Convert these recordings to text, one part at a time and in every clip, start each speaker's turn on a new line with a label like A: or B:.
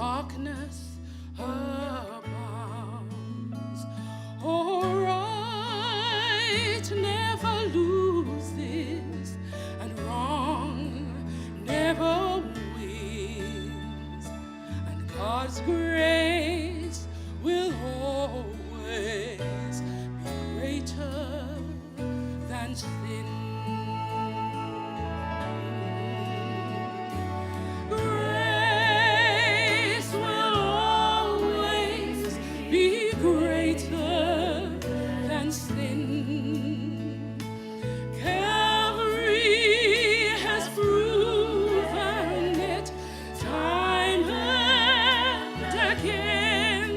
A: darkness abounds. Oh, right never loses, and wrong never wins, and God's grace will always be greater than sin. Grace will always be greater than sin. Calvary has proven it time and again.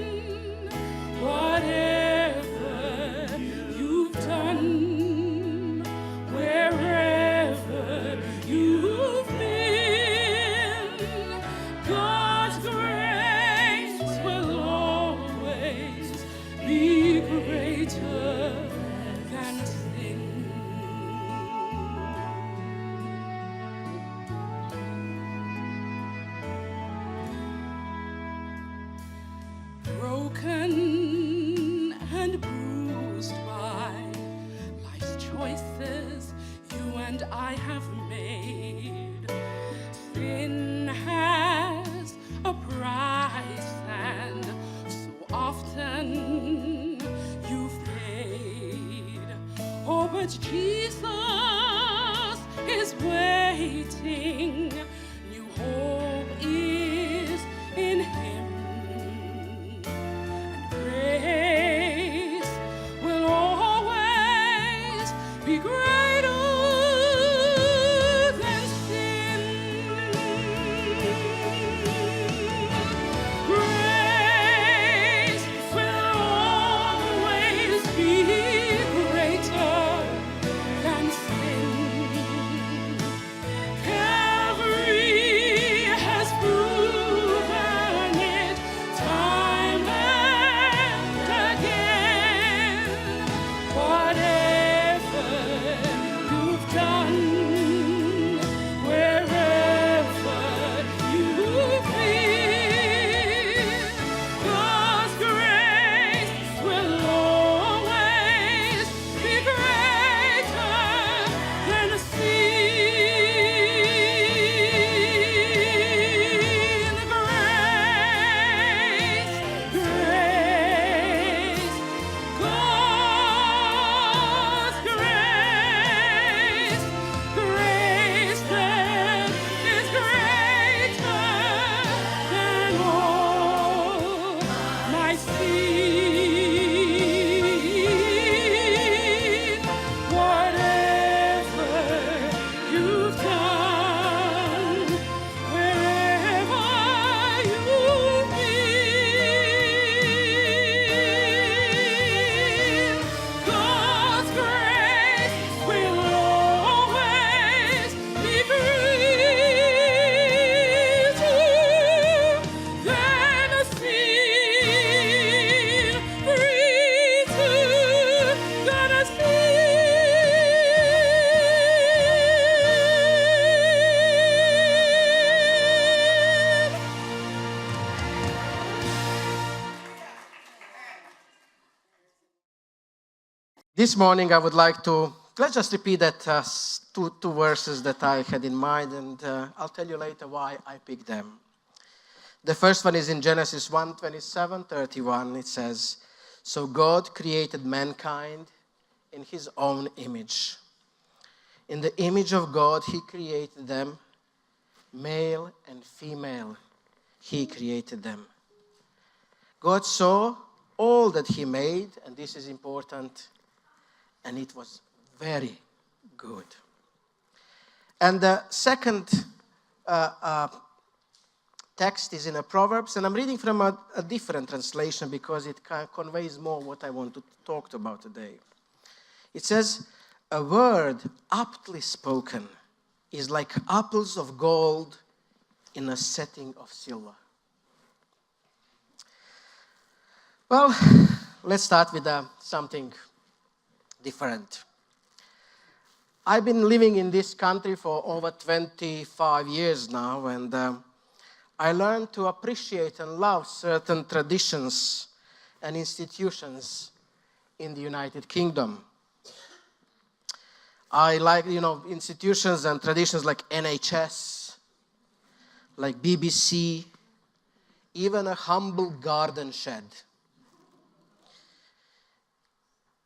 A: Whatever you've done, wherever you've been, God's grace will always be greater than sin. Broken and bruised by life's choices you and I have made. Sin has a price, and so often you've paid. Oh, but Jesus is waiting. New hope is in him, and grace will always be greater than sin. Grace will always be greater than sin. Calvary has proven it time and again. Whatever you've done, wherever you've been, God's grace will always be greater than sin. Grace, God's grace that is greater than all my sin. Whatever you've done, wherever you've been, God's grace will always be greater than a sin, greater than a sin.
B: This morning I would like to, let's just repeat that two verses that I had in mind, and I'll tell you later why I picked them. The first one is in Genesis 1:27-31. It says, "So God created mankind in his own image. In the image of God he created them, male and female he created them. God saw all that he made," and this is important, "and it was very good." And the second text is in a Proverbs, and I'm reading from a different translation because it conveys more what I want to talk about today. It says, "A word aptly spoken is like apples of gold in a setting of silver." Well, let's start with something different. I've been living in this country for over 25 years now, and I learned to appreciate and love certain traditions and institutions in the United Kingdom. I like, institutions and traditions like NHS, like BBC, even a humble garden shed.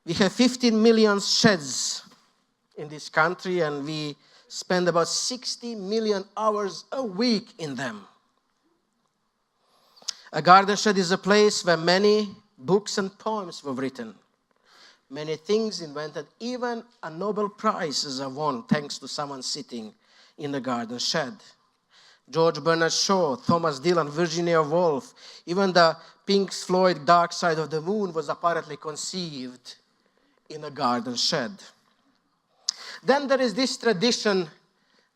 B: We have 15 million sheds in this country, and we spend about 60 million hours a week in them. A garden shed is a place where many books and poems were written, many things invented, even a Nobel Prize are won thanks to someone sitting in the garden shed. George Bernard Shaw, Thomas Dillon, Virginia Woolf, even the Pink Floyd Dark Side of the Moon was apparently conceived in a garden shed. Then there is this tradition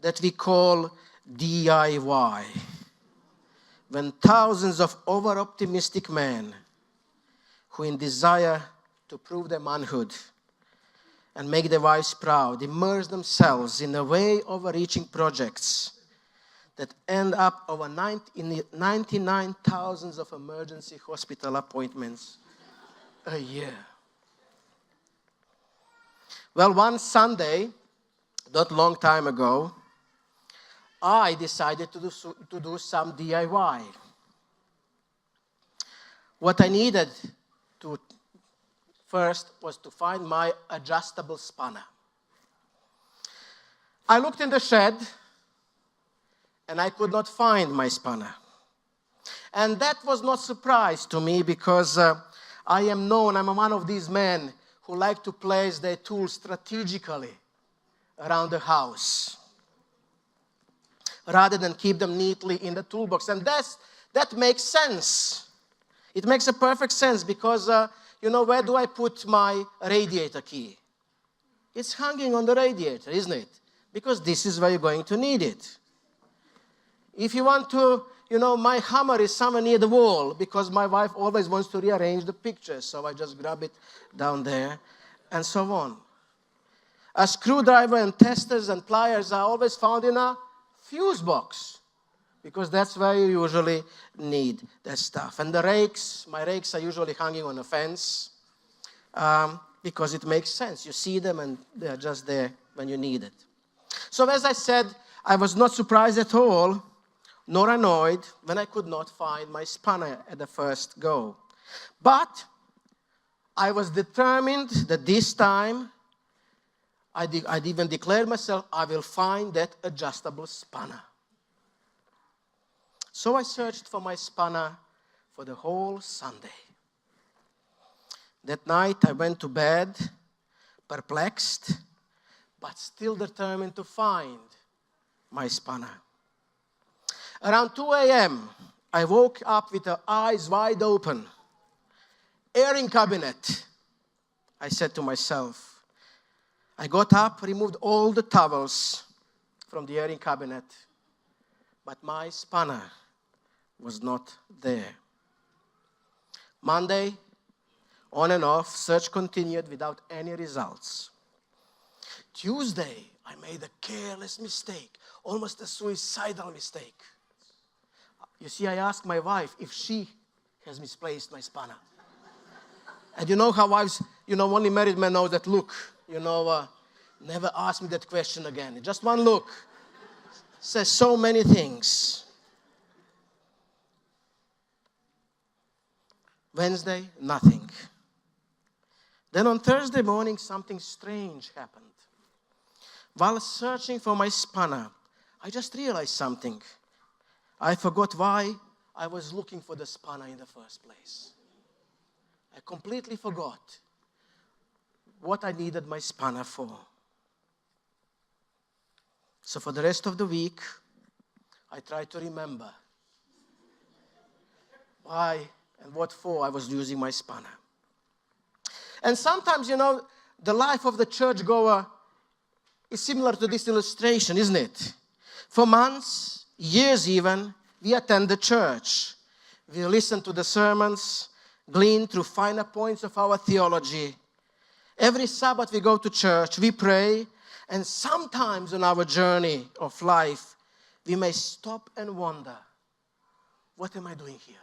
B: that we call DIY, when thousands of over-optimistic men who in desire to prove their manhood and make their wives proud immerse themselves in a way overreaching projects that end up in 99,000 of emergency hospital appointments a year. Well, one Sunday, not a long time ago, I decided to do some DIY. What I needed to first was to find my adjustable spanner. I looked in the shed, and I could not find my spanner. And that was not a surprise to me because I'm one of these men who like to place their tools strategically around the house rather than keep them neatly in the toolbox. And that makes sense. It makes a perfect sense because, where do I put my radiator key? It's hanging on the radiator, isn't it? Because this is where you're going to need it. If you want to, my hammer is somewhere near the wall because my wife always wants to rearrange the pictures, so I just grab it down there and so on. A screwdriver and testers and pliers are always found in a fuse box because that's where you usually need that stuff. And my rakes are usually hanging on a fence because it makes sense. You see them and they're just there when you need it. So as I said, I was not surprised at all, nor annoyed when I could not find my spanner at the first go. But I was determined that this time, I'd even declared myself, I will find that adjustable spanner. So I searched for my spanner for the whole Sunday. That night I went to bed, perplexed, but still determined to find my spanner. Around 2 a.m., I woke up with the eyes wide open. Airing cabinet, I said to myself. I got up, removed all the towels from the airing cabinet, but my spanner was not there. Monday, on and off, search continued without any results. Tuesday, I made a careless mistake, almost a suicidal mistake. You see, I asked my wife if she has misplaced my spanner. And you know how wives, only married men know that look, never ask me that question again. Just one look says so many things. Wednesday, nothing. Then on Thursday morning, something strange happened. While searching for my spanner, I just realized something. I forgot why I was looking for the spanner in the first place. I completely forgot what I needed my spanner for. So for the rest of the week, I tried to remember why and what for I was using my spanner. And sometimes, the life of the churchgoer is similar to this illustration, isn't it? For months, years even, we attend the church. We listen to the sermons, glean through finer points of our theology. Every Sabbath we go to church, we pray, and sometimes on our journey of life, we may stop and wonder, what am I doing here?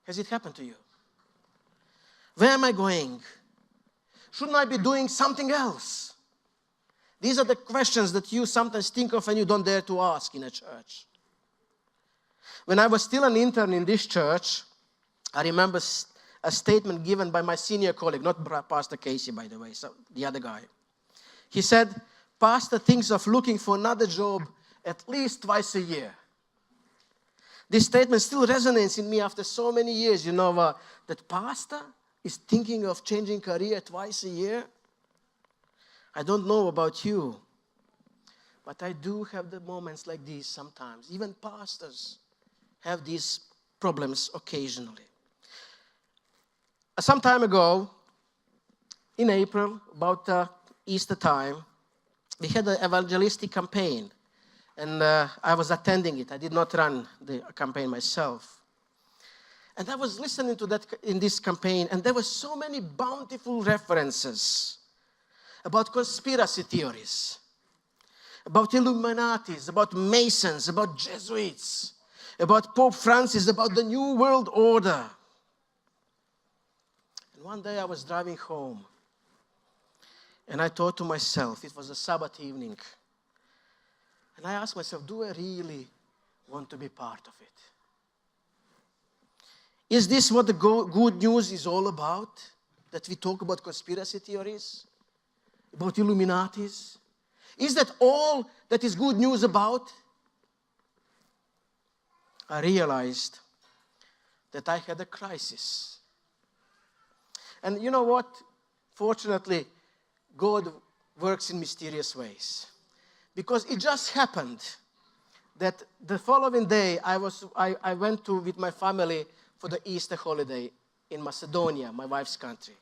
B: Has it happened to you? Where am I going? Shouldn't I be doing something else? These are the questions that you sometimes think of and you don't dare to ask in a church. When I was still an intern in this church, I remember a statement given by my senior colleague, not Pastor Casey, by the way, so the other guy. He said, Pastor thinks of looking for another job at least twice a year. This statement still resonates in me after so many years, that pastor is thinking of changing career twice a year. I don't know about you, but I do have the moments like these sometimes. Even pastors have these problems occasionally. Some time ago, in April, about Easter time, we had an evangelistic campaign, and I was attending it. I did not run the campaign myself. And I was listening to that in this campaign, and there were so many bountiful references about conspiracy theories, about Illuminatis, about Masons, about Jesuits, about Pope Francis, about the New World Order. And one day I was driving home, and I thought to myself, it was a Sabbath evening, and I asked myself, do I really want to be part of it? Is this what the good news is all about? That we talk about conspiracy theories? About Illuminatis? Is that all that is good news about? I realized that I had a crisis. And you know what? Fortunately, God works in mysterious ways. Because it just happened that the following day I went with my family for the Easter holiday in Macedonia, my wife's country.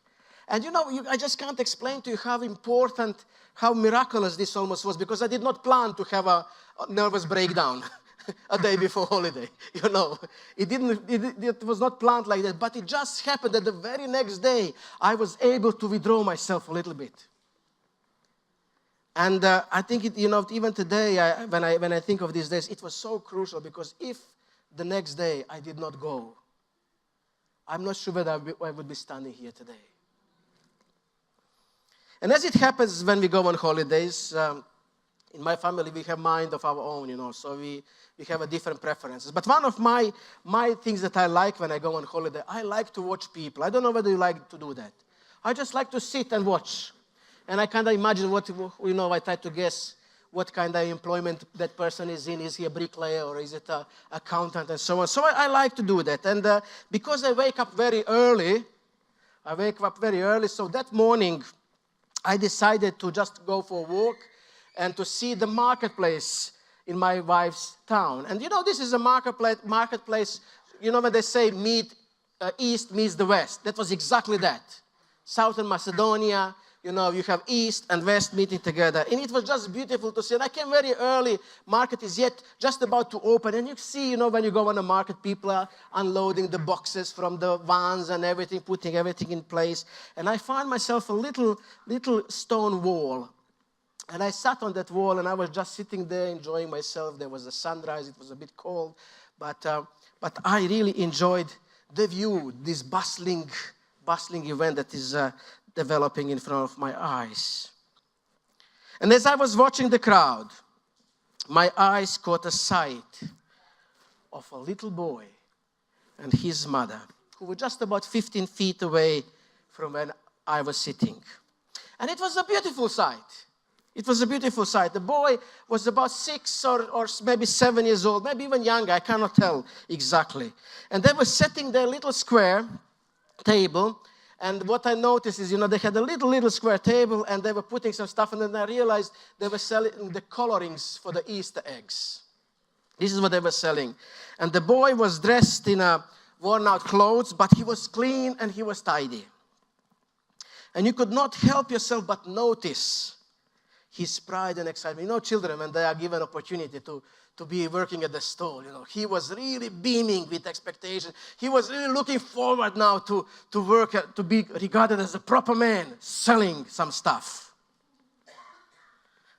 B: And I just can't explain to you how important, how miraculous this almost was, because I did not plan to have a nervous breakdown a day before holiday. It was not planned like that, but it just happened that the very next day I was able to withdraw myself a little bit. And I think even today, when I think of these days, it was so crucial, because if the next day I did not go, I'm not sure whether I would be standing here today. And as it happens when we go on holidays, in my family we have mind of our own, so we have a different preferences. But one of my things that I like when I go on holiday, I like to watch people. I don't know whether you like to do that. I just like to sit and watch. And I kind of imagine I try to guess what kind of employment that person is in. Is he a bricklayer or is it an accountant and so on? So I like to do that. And because I wake up very early, so that morning I decided to just go for a walk and to see the marketplace in my wife's town. And this is a marketplace, when they say East meets the West. That was exactly that. Southern Macedonia, you have East and West meeting together. And it was just beautiful to see. And I came very early. Market is yet just about to open. And you see, when you go on a market, people are unloading the boxes from the vans and everything, putting everything in place. And I found myself a little stone wall. And I sat on that wall, and I was just sitting there enjoying myself. There was a sunrise. It was a bit cold. But I really enjoyed the view, this bustling event that is developing in front of my eyes. And as I was watching the crowd, my eyes caught a sight of a little boy and his mother, who were just about 15 feet away from where I was sitting. And it was a beautiful sight. The boy was about 6 or maybe 7 years old, maybe even younger, I cannot tell exactly. And they were setting their little square table. And what I noticed is, they had a little square table, and they were putting some stuff, and then I realized they were selling the colorings for the Easter eggs. This is what they were selling. And the boy was dressed in a worn-out clothes, but he was clean and he was tidy. And you could not help yourself but notice his pride and excitement. Children, when they are given opportunity to be working at the stall, he was really beaming with expectation. He was really looking forward now to work, to be regarded as a proper man, selling some stuff.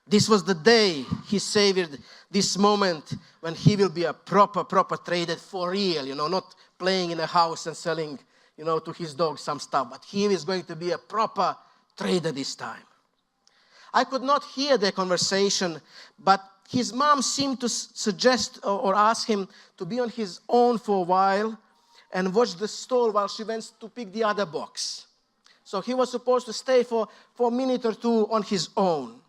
B: This was the day he savored this moment when he will be a proper trader for real, not playing in a house and selling, to his dog some stuff, but he is going to be a proper trader this time. I could not hear their conversation, but his mom seemed to suggest or ask him to be on his own for a while and watch the stall while she went to pick the other box. So he was supposed to stay for a minute or two on his own.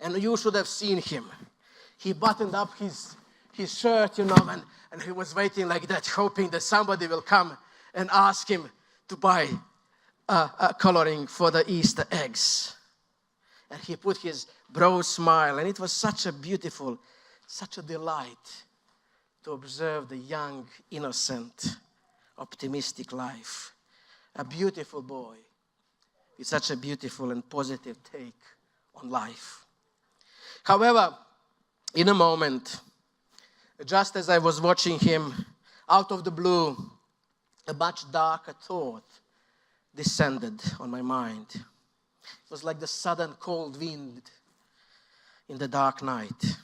B: And you should have seen him. He buttoned up his shirt, and he was waiting like that, hoping that somebody will come and ask him to buy coloring for the Easter eggs. And he put his broad smile, and it was such a beautiful, such a delight to observe the young, innocent, optimistic life. A beautiful boy with such a beautiful and positive take on life. However, in a moment, just as I was watching him, out of the blue, a much darker thought descended on my mind. It was like the sudden cold wind in the dark night.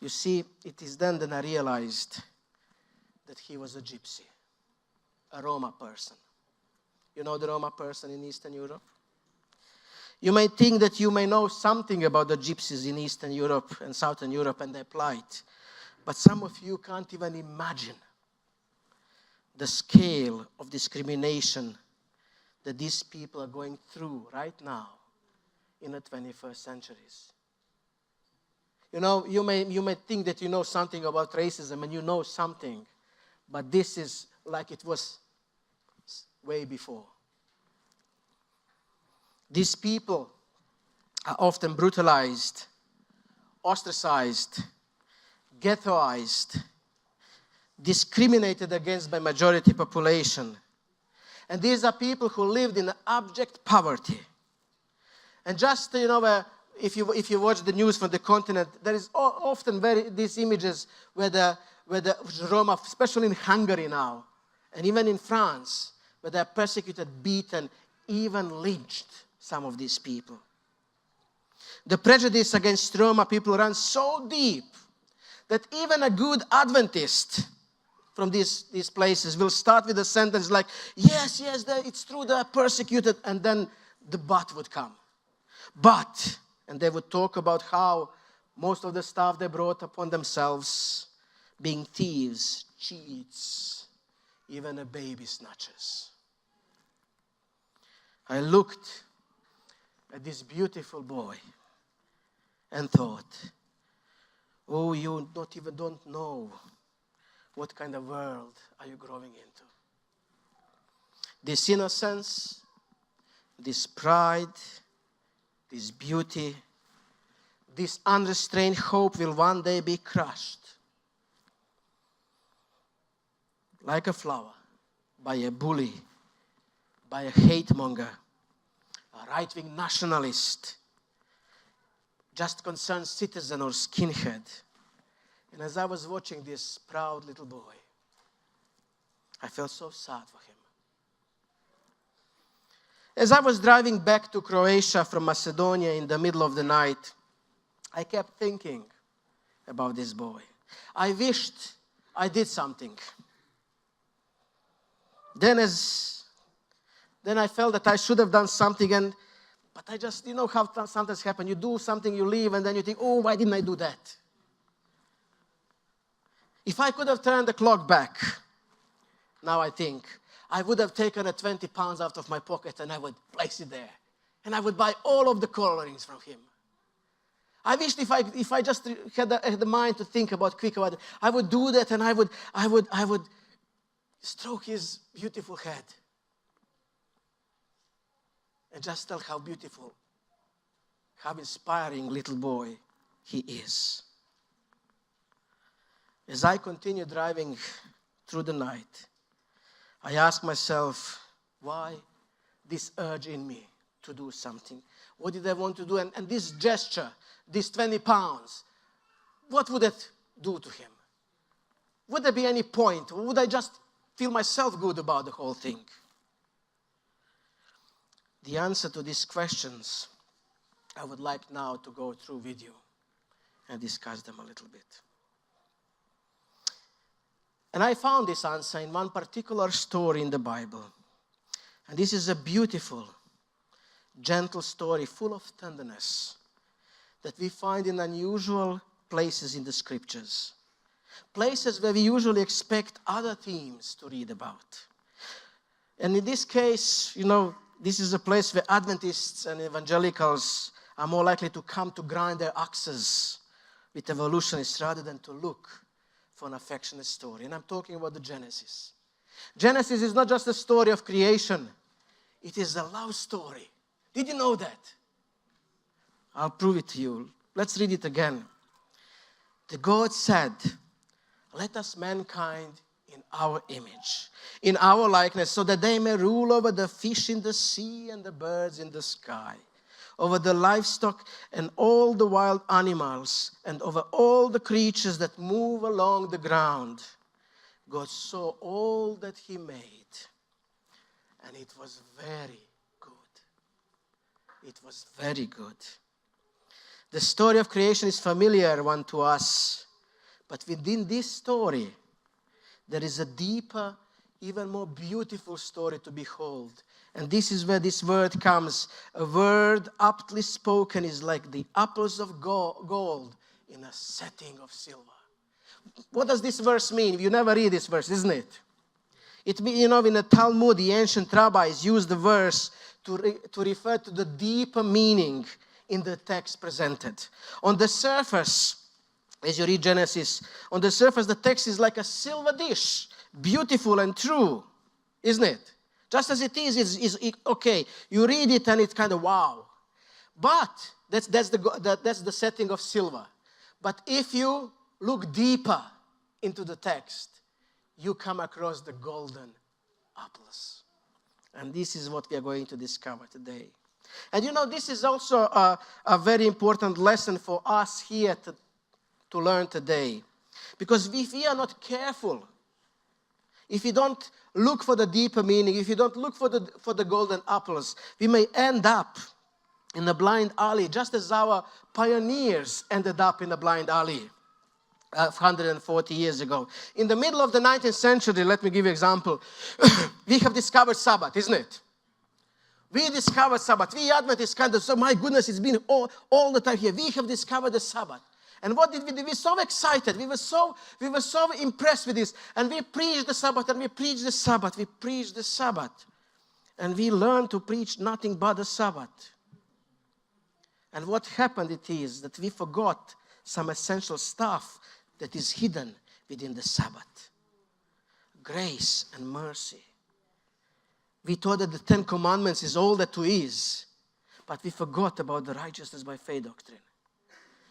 B: You see, it is then that I realized that he was a gypsy, a Roma person. You know the Roma person in Eastern Europe? You may think that you may know something about the gypsies in Eastern Europe and Southern Europe and their plight, but some of you can't even imagine the scale of discrimination that these people are going through right now in the 21st centuries. You may think that you know something about racism and you know something, but this is like it was way before. These people are often brutalized, ostracized, ghettoized, discriminated against by majority population. And these are people who lived in abject poverty. And just, if you watch the news from the continent, there is often these images where the Roma, especially in Hungary now, and even in France, where they are persecuted, beaten, even lynched, some of these people. The prejudice against Roma people runs so deep that even a good Adventist from these places will start with a sentence like, yes, it's true, they are persecuted, and then the but would come. But, and they would talk about how most of the stuff they brought upon themselves, being thieves, cheats, even a baby snatchers. I looked at this beautiful boy and thought, oh, you don't know what kind of world are you growing into. This innocence, this pride, this beauty, this unrestrained hope will one day be crushed like a flower by a bully, by a hate monger, a right-wing nationalist, just concerned citizen or skinhead. And as I was watching this proud little boy, I felt so sad for him. As I was driving back to Croatia from Macedonia in the middle of the night, I kept thinking about this boy. I wished I did something. Then I felt that I should have done something, but I just, how sometimes happen. You do something, you leave, and then you think, oh, why didn't I do that? If I could have turned the clock back, now I think, I would have taken 20 pounds out of my pocket and I would place it there. And I would buy all of the colorings from him. I wished if I just had the mind to think quick about it, I would do that, and I would stroke his beautiful head and just tell how beautiful, how inspiring little boy he is. As I continued driving through the night, I asked myself, why this urge in me to do something? What did I want to do? And this gesture, this 20 pounds, what would it do to him? Would there be any point? Or would I just feel myself good about the whole thing? The answer to these questions I would like now to go through with you and discuss them a little bit. And I found this answer in one particular story in the Bible. And this is a beautiful, gentle story full of tenderness that we find in unusual places in the scriptures. Places where we usually expect other themes to read about. And in this case, this is a place where Adventists and evangelicals are more likely to come to grind their axes with evolutionists rather than to look for an affectionate story. And I'm talking about the Genesis. Genesis is not just a story of creation. It is a love story. Did you know that? I'll prove it to you. Let's read it again. The God said, "Let us mankind in our image, in our likeness, so that they may rule over the fish in the sea and the birds in the sky, over the livestock and all the wild animals, and over all the creatures that move along the ground." God saw all that he made, and it was very good. It was very good. The story of creation is familiar one to us, but within this story, there is a deeper, even more beautiful story to behold. And this is where this word comes. A word aptly spoken is like the apples of gold in a setting of silver. What does this verse mean? You never read this verse, isn't it? In the Talmud, the ancient rabbis used the verse to refer to the deeper meaning in the text presented. On the surface, as you read Genesis, on the surface the text is like a silver dish, beautiful and true, isn't it? Just as it is okay. You read it and it's kind of wow. But that's the setting of silver. But if you look deeper into the text, you come across the golden apples. And this is what we are going to discover today. And this is also a very important lesson for us here to learn today. Because if we are not careful, if we don't look for the deeper meaning, if you don't look for the golden apples, we may end up in a blind alley, just as our pioneers ended up in a blind alley 140 years ago. In the middle of the 19th century, let me give you an example, we have discovered Sabbath, isn't it? We discovered Sabbath. We Adventists so my goodness, it's been all the time here. We have discovered the Sabbath. And what did we do? We were so excited. We were so impressed with this. And we preached the Sabbath, and we preached the Sabbath. We preached the Sabbath. And we learned to preach nothing but the Sabbath. And what happened it is that we forgot some essential stuff that is hidden within the Sabbath. Grace and mercy. We thought that the 10 Commandments is all that there is. But we forgot about the righteousness by faith doctrine.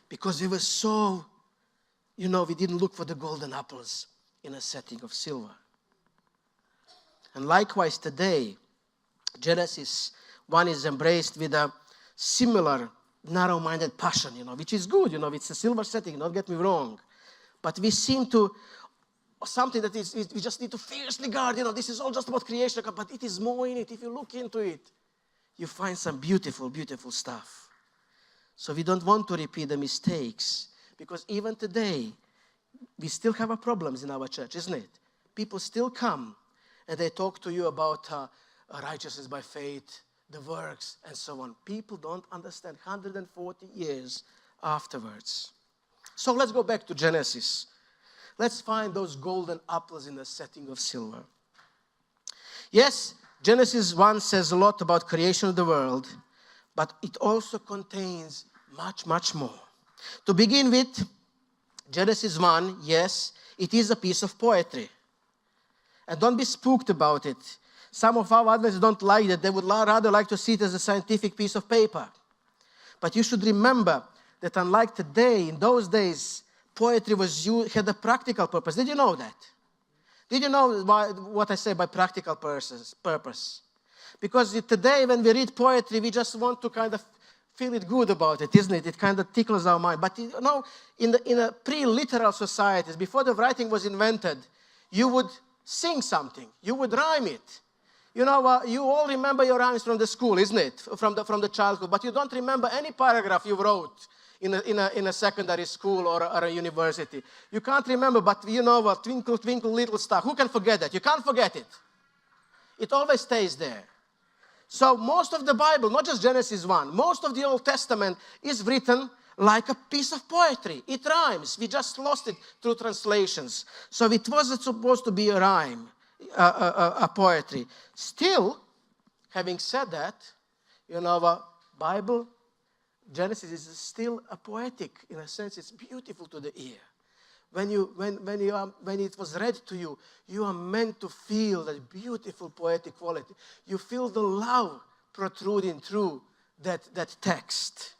B: Because we were so, we didn't look for the golden apples in a setting of silver. And likewise today, Genesis 1 is embraced with a similar narrow-minded passion, which is good, it's a silver setting, don't get me wrong. But we seem to, something that we just need to fiercely guard, this is all just about creation, but it is more in it. If you look into it, you find some beautiful, beautiful stuff. So we don't want to repeat the mistakes, because even today, we still have problems in our church, isn't it? People still come and they talk to you about righteousness by faith, the works, and so on. People don't understand 140 years afterwards. So let's go back to Genesis. Let's find those golden apples in the setting of silver. Yes, Genesis 1 says a lot about creation of the world, but it also contains much, much more. To begin with, Genesis 1, yes, it is a piece of poetry. And don't be spooked about it. Some of our Adventists don't like that. They would rather like to see it as a scientific piece of paper. But you should remember that unlike today, in those days, poetry had a practical purpose. Did you know that? Did you know what I say by practical purpose? Because today when we read poetry, we just want to kind of feel it good about it, isn't it? It kind of tickles our mind. But in a pre-literal societies, before the writing was invented, you would sing something. You would rhyme it. You know, you all remember your rhymes from the school, isn't it? From the childhood, but you don't remember any paragraph you wrote in a secondary school or a university. You can't remember, but you know what? Twinkle, twinkle, little star. Who can forget that? You can't forget it. It always stays there. So most of the Bible, not just Genesis 1, most of the Old Testament is written like a piece of poetry. It rhymes. We just lost it through translations. So it wasn't supposed to be a rhyme, a poetry. Still, having said that, you know, Bible, Genesis is still a poetic, in a sense. It's beautiful to the ear. When it was read to you, you are meant to feel that beautiful poetic quality. You feel the love protruding through that text.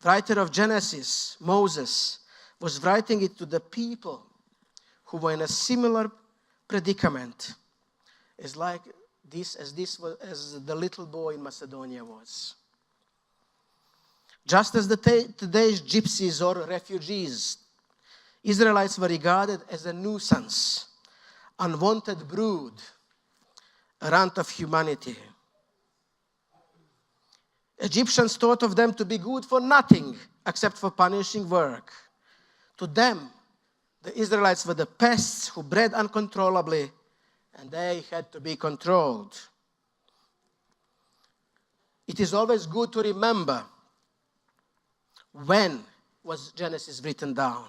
B: Writer of Genesis, Moses, was writing it to the people who were in a similar predicament as the little boy in Macedonia was. Just as today's gypsies or refugees, Israelites were regarded as a nuisance, unwanted brood, a runt of humanity. Egyptians thought of them to be good for nothing except for punishing work. To them, the Israelites were the pests who bred uncontrollably, and they had to be controlled. It is always good to remember when was Genesis written down.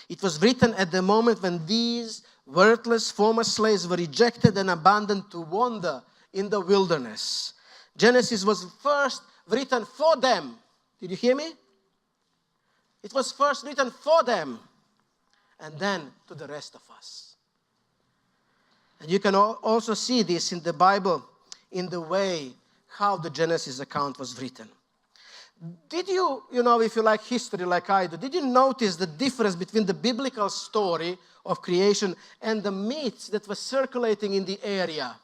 B: It was written at the moment when these worthless former slaves were rejected and abandoned to wander in the wilderness. Genesis was first written for them. Did you hear me? It was first written for them and then to the rest of us. And you can also see this in the Bible in the way how the Genesis account was written. Did you if you like history like I do, did you notice the difference between the biblical story of creation and the myths that were circulating in the area?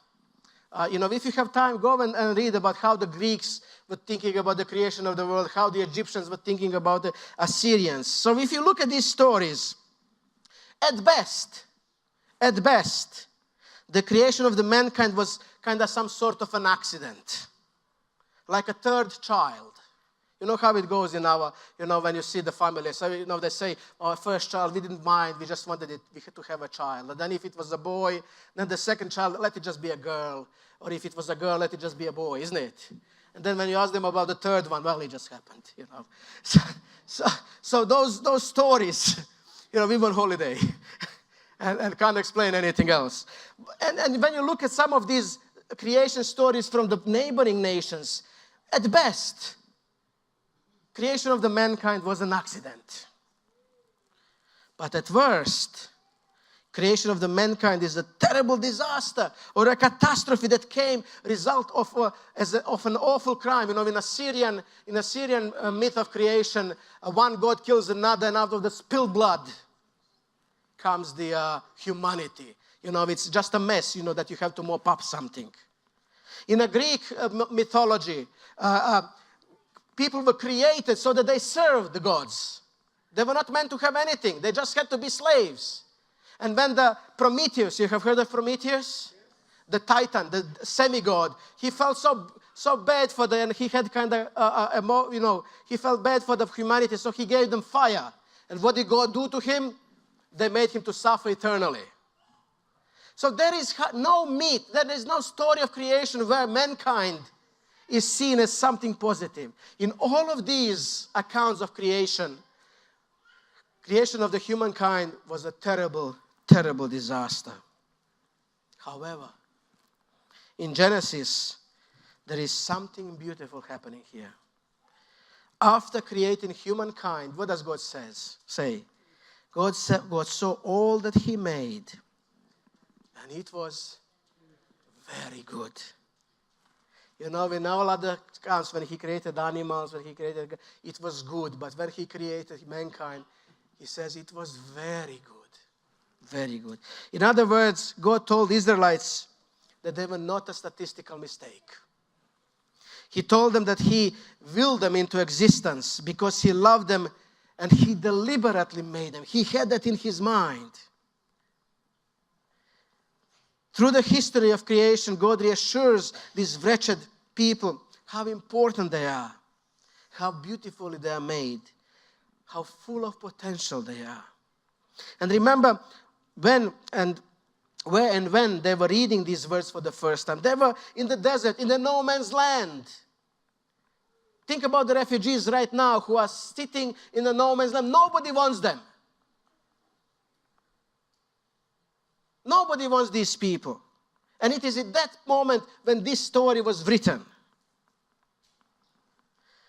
B: If you have time, go and read about how the Greeks were thinking about the creation of the world, how the Egyptians were thinking about the Assyrians. So if you look at these stories, at best, the creation of the mankind was kind of some sort of an accident, like a third child. You know how it goes in our, when you see the family. So, they say, our first child, we didn't mind, we just wanted it, we had to have a child. And then if it was a boy, then the second child, let it just be a girl. Or if it was a girl, let it just be a boy, isn't it? And then when you ask them about the third one, well, it just happened, So those stories, we were on holiday and can't explain anything else. And when you look at some of these creation stories from the neighboring nations, at best, creation of the mankind was an accident. But at worst, creation of the mankind is a terrible disaster or a catastrophe that came result of an awful crime. In Assyrian myth of creation, one god kills another, and out of the spilled blood comes the humanity. It's just a mess, that you have to mop up something. In a Greek mythology, people were created so that they served the gods. They were not meant to have anything. They just had to be slaves. And when the Prometheus, you have heard of Prometheus? The Titan, the semi-god, he felt so bad for them, and he had kind of, he felt bad for the humanity, so he gave them fire. And what did God do to him? They made him to suffer eternally. So there is no myth, there is no story of creation where mankind is seen as something positive. In all of these accounts of creation of the humankind was a terrible, terrible disaster. However, in Genesis, there is something beautiful happening here. After creating humankind, what does God say? God saw all that he made, and it was very good. In all other accounts, when he created animals, it was good. But when he created mankind, he says it was very good. Very good. In other words, God told Israelites that they were not a statistical mistake. He told them that he willed them into existence because he loved them and he deliberately made them. He had that in his mind. Through the history of creation, God reassures these wretched people how important they are, how beautifully they are made, how full of potential they are. And remember, when they were reading these words for the first time, they were in the desert, in the no man's land. Think about the refugees right now who are sitting in the no man's land. Nobody wants them. Nobody wants these people. And it is at that moment when this story was written.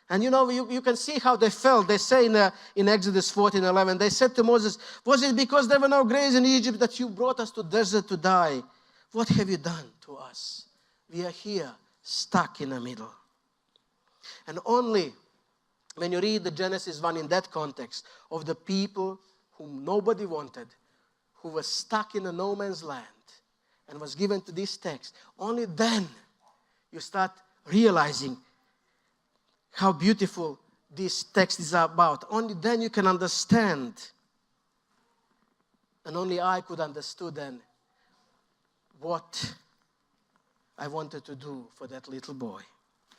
B: And you can see how they felt. They say in Exodus 14:11, they said to Moses, "Was it because there were no graves in Egypt that you brought us to the desert to die? What have you done to us? We are here, stuck in the middle." And only when you read the Genesis 1 in that context of the people whom nobody wanted, who were stuck in a no man's land, and was given to this text, only then you start realizing how beautiful this text is about. Only then you can understand. And only I could understand then what I wanted to do for that little boy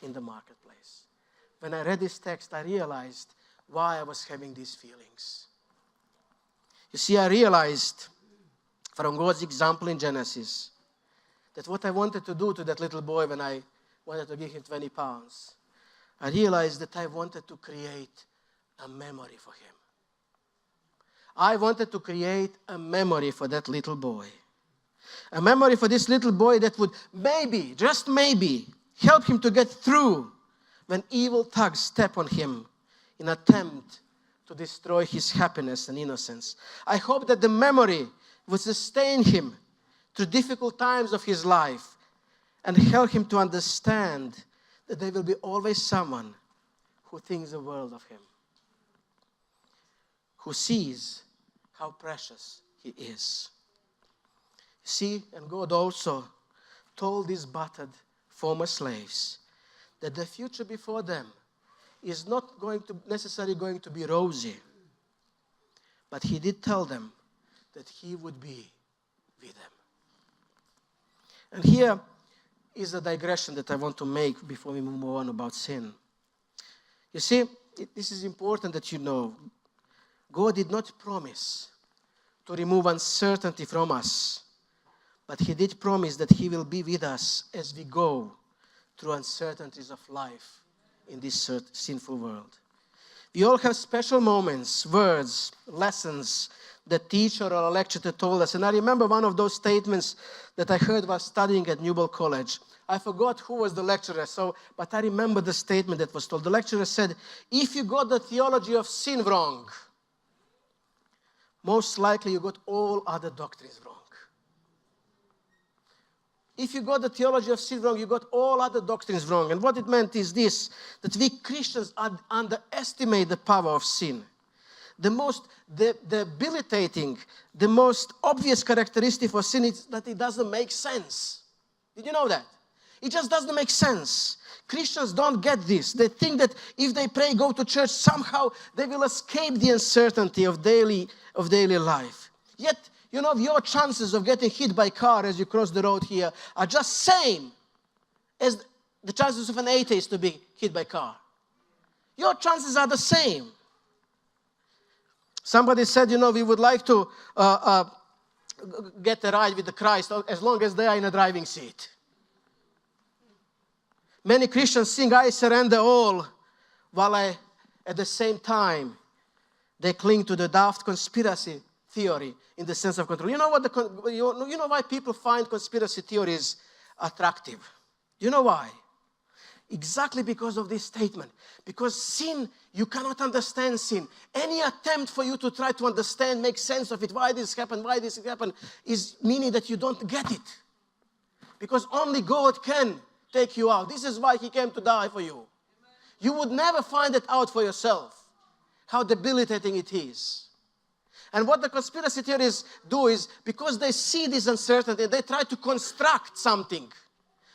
B: in the marketplace. When I read this text, I realized why I was having these feelings. You see, I realized from God's example in Genesis that what I wanted to do to that little boy when I wanted to give him 20 pounds, I realized that I wanted to create a memory for him. I wanted to create a memory for that little boy. A memory for this little boy that would maybe, just maybe, help him to get through when evil thugs step on him in an attempt to destroy his happiness and innocence. I hope that the memory would sustain him through difficult times of his life and help him to understand that there will be always someone who thinks the world of him, who sees how precious he is. See, and God also told these battered former slaves that the future before them is not necessarily going to be rosy, but he did tell them that he would be with them. And here is a digression that I want to make before we move on about sin. You see, this is important that you know. God did not promise to remove uncertainty from us, but he did promise that he will be with us as we go through uncertainties of life in this sinful world. We all have special moments, words, lessons that teacher or a lecturer told us. And I remember one of those statements that I heard while studying at Newell College. I forgot who was the lecturer, but I remember the statement that was told. The lecturer said, if you got the theology of sin wrong, most likely you got all other doctrines wrong. If you got the theology of sin wrong, you got all other doctrines wrong. And what it meant is this, that we Christians underestimate the power of sin. The most debilitating, the most obvious characteristic for sin is that it doesn't make sense. Did you know that? It just doesn't make sense. Christians don't get this. They think that if they pray, go to church, somehow they will escape the uncertainty of daily life. Yet, your chances of getting hit by a car as you cross the road here are just same as the chances of an atheist to be hit by a car. Your chances are the same. Somebody said, we would like to get a ride with the Christ as long as they are in a driving seat. Many Christians sing, I surrender all, while at the same time, they cling to the daft conspiracy theory in the sense of control. You know why people find conspiracy theories attractive? You know why? Exactly because of this statement. Because sin, you cannot understand sin. Any attempt for you to try to understand, make sense of it, why this happened, is meaning that you don't get it. Because only God can take you out. This is why he came to die for you. You would never find it out for yourself, how debilitating it is. And what the conspiracy theorists do is, because they see this uncertainty, they try to construct something.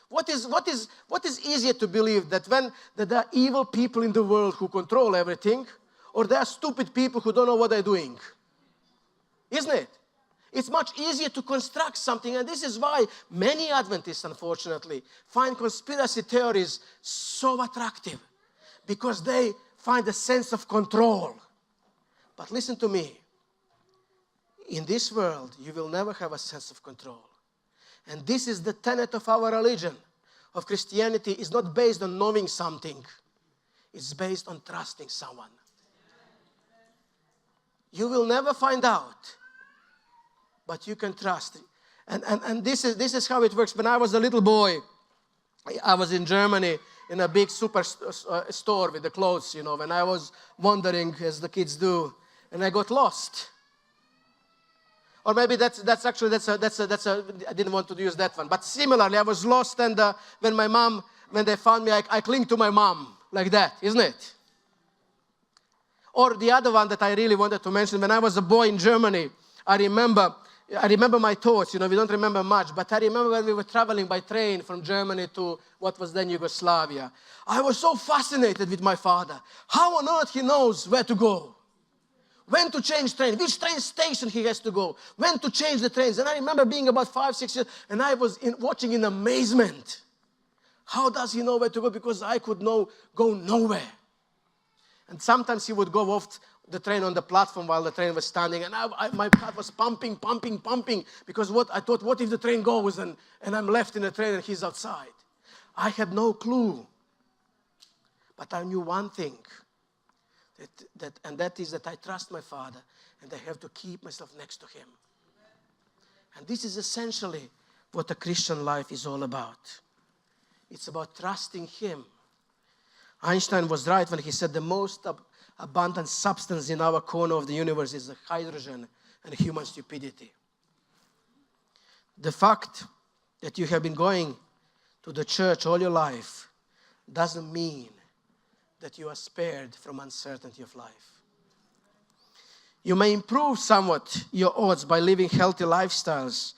B: What is easier to believe, that there are evil people in the world who control everything, or there are stupid people who don't know what they're doing? Isn't it? It's much easier to construct something, and this is why many Adventists, unfortunately, find conspiracy theories so attractive, because they find a sense of control. But listen to me. In this world, you will never have a sense of control. And this is the tenet of our religion, of Christianity. Is not based on knowing something. It's based on trusting someone. You will never find out, but you can trust. And this is how it works. When I was a little boy, I was in Germany in a big super store with the clothes, when I was wandering, as the kids do, and I got lost. Or maybe that's a I didn't want to use that one. But similarly, I was lost, and when they found me, I cling to my mom, like that, isn't it? Or the other one that I really wanted to mention, when I was a boy in Germany, I remember my thoughts. We don't remember much, but I remember when we were traveling by train from Germany to what was then Yugoslavia. I was so fascinated with my father. How on earth he knows where to go? When to change train, which train station he has to go, when to change the trains. And I remember being about 5-6 years, and I was watching in amazement. How does he know where to go? Because I could go nowhere. And sometimes he would go off the train on the platform while the train was standing, and my heart was pumping, because I thought, what if the train goes and I'm left in the train and he's outside? I had no clue. But I knew one thing, that is that I trust my Father, and I have to keep myself next to him. And this is essentially what a Christian life is all about. It's about trusting him. Einstein was right when he said the most abundant substance in our corner of the universe is the hydrogen and human stupidity. The fact that you have been going to the church all your life doesn't mean that you are spared from uncertainty of life. You may improve somewhat your odds by living healthy lifestyles,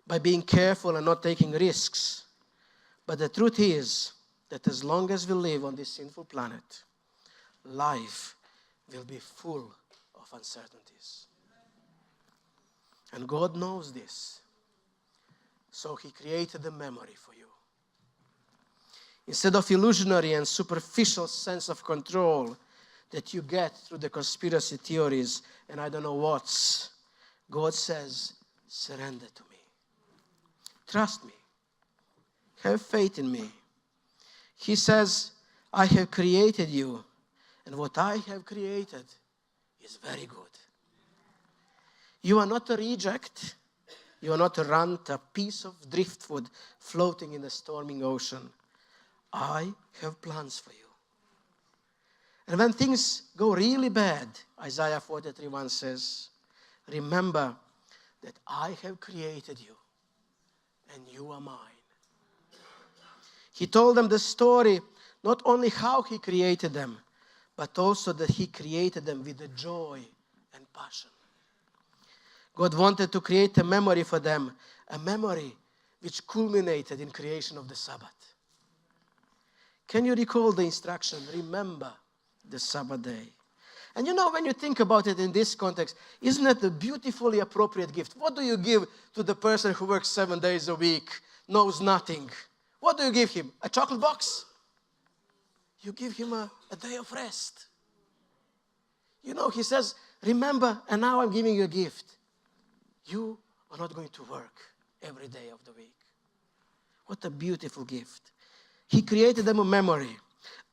B: by being careful and not taking risks. But the truth is that as long as we live on this sinful planet, life will be full of uncertainties. And God knows this. So he created a memory for you. Instead of illusionary and superficial sense of control that you get through the conspiracy theories and I don't know what's, God says, surrender to me. Trust me. Have faith in me. He says, I have created you, and what I have created is very good. You are not a reject. You are not a runt, a piece of driftwood floating in the storming ocean. I have plans for you. And when things go really bad, Isaiah 43:1 says, remember that I have created you and you are mine. He told them the story, not only how he created them, but also that he created them with the joy and passion. God wanted to create a memory for them, a memory which culminated in creation of the Sabbath. Can you recall the instruction? Remember the Sabbath day. And when you think about it in this context, isn't that a beautifully appropriate gift? What do you give to the person who works 7 days a week, knows nothing? What do you give him? A chocolate box? You give him a day of rest. He says, remember, and now I'm giving you a gift. You are not going to work every day of the week. What a beautiful gift. He created them a memory,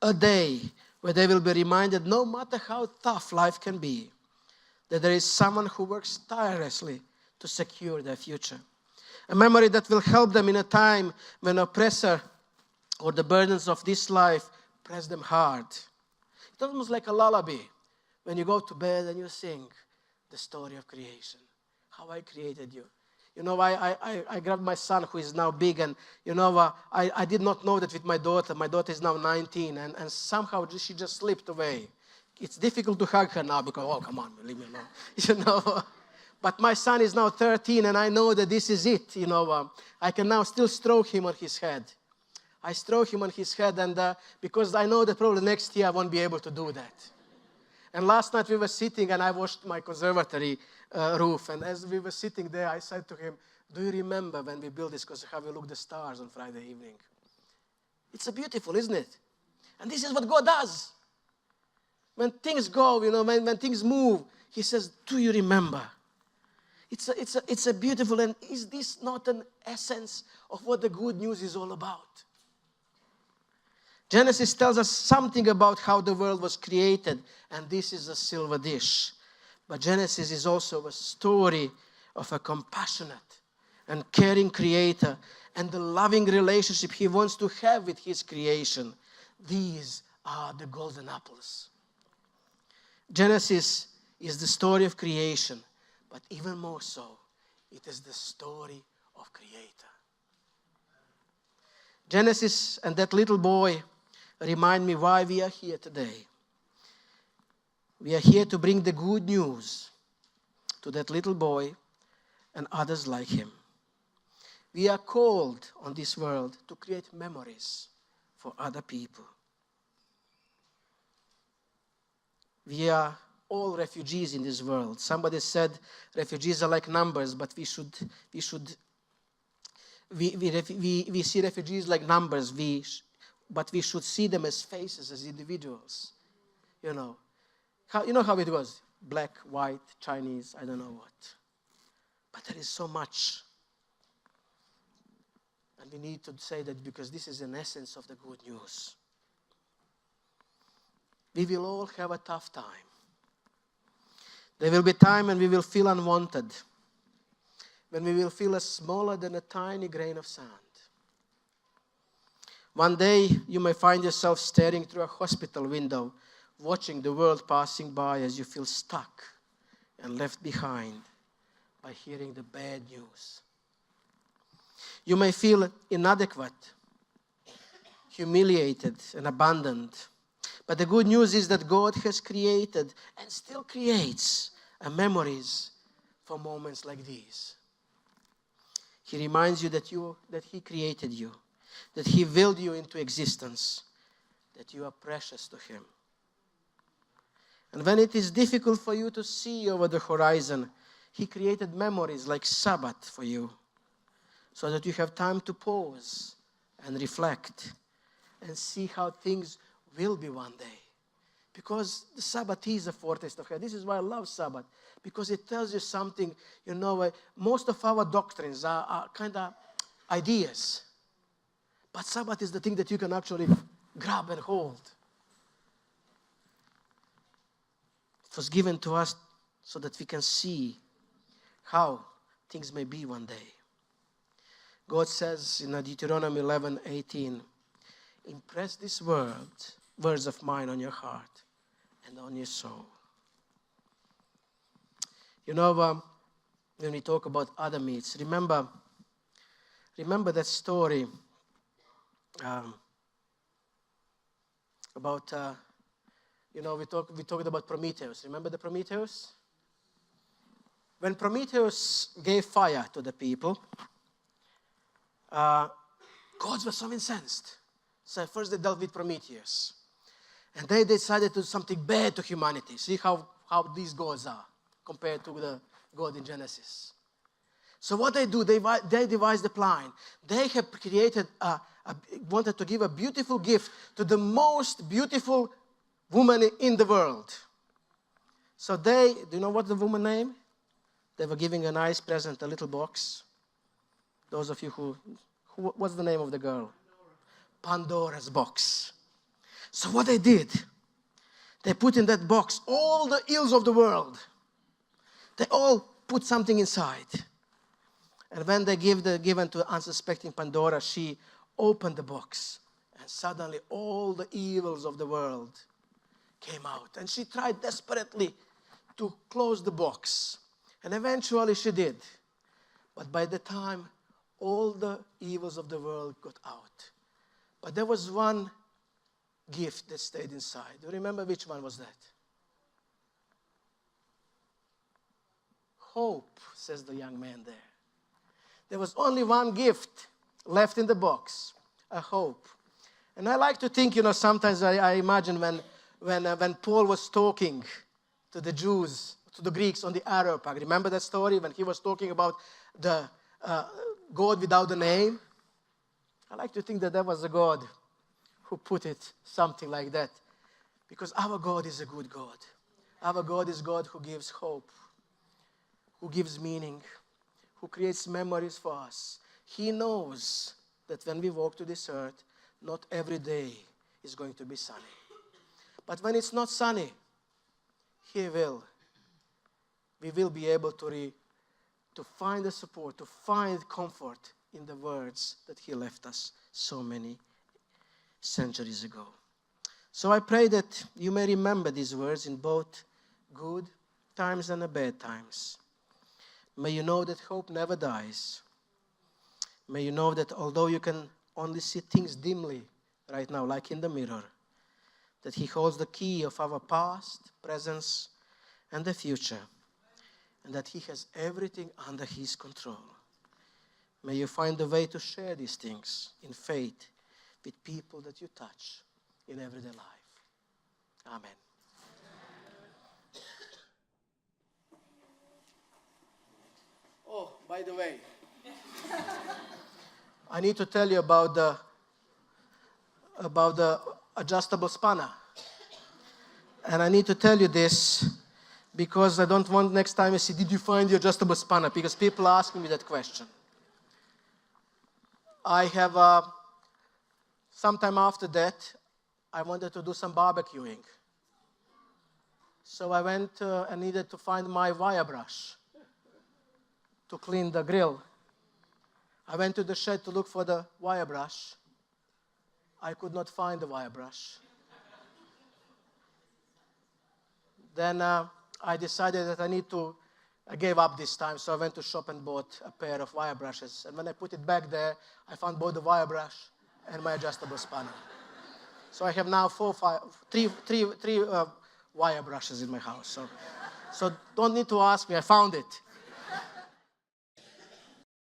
B: a day where they will be reminded, no matter how tough life can be, that there is someone who works tirelessly to secure their future. A memory that will help them in a time when oppressor or the burdens of this life press them hard. It's almost like a lullaby when you go to bed and you sing the story of creation, how I created you. I grabbed my son who is now big, and I did not know that with my daughter. My daughter is now 19, and somehow she just slipped away. It's difficult to hug her now because, oh, come on, leave me alone. But my son is now 13, and I know that this is it. I can now still stroke him on his head. I stroke him on his head, and because I know that probably next year I won't be able to do that. And last night we were sitting, and I watched my conservatory roof. And as we were sitting there, I said to him, do you remember when we built this? Because how we look at the stars on Friday evening. It's a beautiful, isn't it? And this is what God does. When things go, when things move, he says, do you remember? It's a beautiful, and is this not an essence of what the good news is all about? Genesis tells us something about how the world was created, and this is a silver dish. But Genesis is also a story of a compassionate and caring creator and the loving relationship he wants to have with his creation. These are the golden apples. Genesis is the story of creation, but even more so, it is the story of Creator. Genesis and that little boy remind me why we are here today. We are here to bring the good news to that little boy and others like him. We are called on this world to create memories for other people. We are all refugees in this world. Somebody said refugees are like numbers, but we see refugees like numbers, but we should see them as faces, as individuals. You know how it goes? Black, white, Chinese, I don't know what. But there is so much. And we need to say that because this is an essence of the good news. We will all have a tough time. There will be time when we will feel unwanted, when we will feel smaller than a tiny grain of sand. One day you may find yourself staring through a hospital window, watching the world passing by as you feel stuck and left behind by hearing the bad news. You may feel inadequate, humiliated, and abandoned. But the good news is that God has created and still creates memories for moments like these. He reminds you that He created you, that He willed you into existence, that you are precious to Him. And when it is difficult for you to see over the horizon, He created memories like Sabbath for you, so that you have time to pause and reflect and see how things will be one day. Because the Sabbath is a foretaste of heaven. This is why I love Sabbath, because it tells you something. Most of our doctrines are kind of ideas. But Sabbath is the thing that you can actually grab and hold. It was given to us so that we can see how things may be one day. God says in Deuteronomy 11:18, impress these words of mine on your heart and on your soul. When we talk about other meats, remember that story about, we talked about Prometheus. Remember the Prometheus? When Prometheus gave fire to the people, gods were so incensed. So first they dealt with Prometheus. And they decided to do something bad to humanity. See how these gods are compared to the God in Genesis. So what they do, they devised a plan. They have created, wanted to give a beautiful gift to the most beautiful woman in the world. So do you know what the woman name? They were giving a nice present, a little box. Those of you who what's the name of the girl? Pandora's box. So what they did, they put in that box all the ills of the world. They all put something inside. And when they given to unsuspecting Pandora, she opened the box. And suddenly all the evils of the world came out. And she tried desperately to close the box. And eventually she did. But by the time all the evils of the world got out. But there was one gift that stayed inside. Do you remember which one was that? Hope, says the young man there. There was only one gift left in the box, a hope. And I like to think, sometimes I imagine when Paul was talking to the Jews, to the Greeks on the Areopag. Remember that story when he was talking about the God without a name? I like to think that that was the God who put it something like that. Because our God is a good God. Our God is God who gives hope, who gives meaning, who creates memories for us. He knows that when we walk to this earth, not every day is going to be sunny. But when it's not sunny, we will be able to find the support, to find comfort in the words that He left us so many centuries ago. So I pray that you may remember these words in both good times and the bad times. May you know that hope never dies. May you know that although you can only see things dimly right now, like in the mirror, that He holds the key of our past, present, and the future, and that He has everything under His control. May you find a way to share these things in faith with people that you touch in everyday life. Amen. Oh, by the way, I need to tell you about the adjustable spanner. And I need to tell you this because I don't want next time I say, did you find the adjustable spanner? Because people ask me that question. I have, sometime after that, I wanted to do some barbecuing. So I went and needed to find my wire brush to clean the grill. I went to the shed to look for the wire brush. I could not find the wire brush. Then I decided that I gave up this time, so I went to shop and bought a pair of wire brushes. And when I put it back there, I found both the wire brush and my adjustable spanner. So I have now three wire brushes in my house. So don't need to ask me, I found it.